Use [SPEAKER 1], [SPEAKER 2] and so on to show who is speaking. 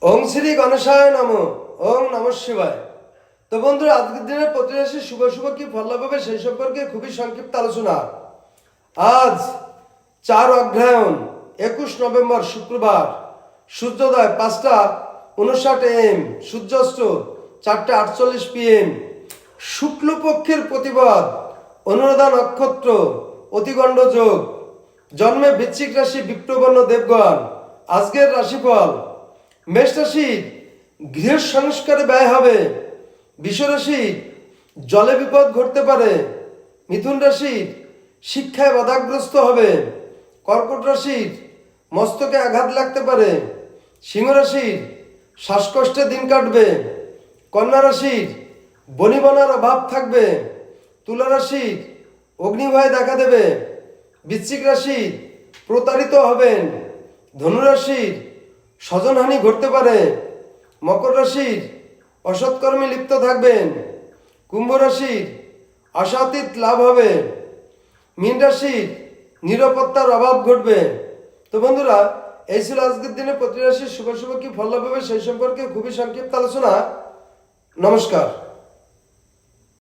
[SPEAKER 1] ওং শ্রী গণেশায় নমঃ। ওং নমঃ শিবায়। তো বন্ধুরা, আজকের দিনের প্রতি রাশি শুভ শুভ কি ফল লাভ হবে সেই সম্পর্কে খুবই সংক্ষিপ্ত আলোচনা। আজ 4 অগ্রহায়ণ 21 নভেম্বর শুক্রবার, সূর্যোদয় 5টা 59 AM, সূর্যাস্ত 4টা 48 PM, শুক্লপক্ষের প্রতিবাদ, অনুরাধা নক্ষত্র, অতিগণ্ড যোগ, জন্মে বৃশ্চিক রাশি, বিপ্রবর্ণ দেবগণ। আজকের রাশিফল: মেষ রাশি গৃহ সংস্কারে ব্যয় হবে। বৃষ রাশি জলে বিপদ ঘটতে পারে। মিথুন রাশি শিক্ষায় বাধাগ্রস্ত হবে। কর্কট রাশির মস্তকে আঘাত লাগতে পারে। সিংহ রাশির শ্বাসকষ্টে দিন কাটবে। কন্যা রাশির বনিবনার অভাব থাকবে। তুলা রাশির অগ্নিভয় দেখা দেবে। বৃশ্চিক রাশি প্রতারিত হবেন। ধনু রাশির স্বজনহানি ঘটতে পারে। মকর রাশির অসৎকর্মে লিপ্ত থাকবেন। কুম্ভ রাশির আশাতীত লাভ হবে। মীন রাশির নিরাপত্তার অভাব ঘটবে। তো বন্ধুরা, এই ছিল আজকের দিনে প্রতি রাশির শুভ শুভ কি ফল লাভ হবে সেই সম্পর্কে খুবই সংক্ষিপ্ত আলোচনা। নমস্কার।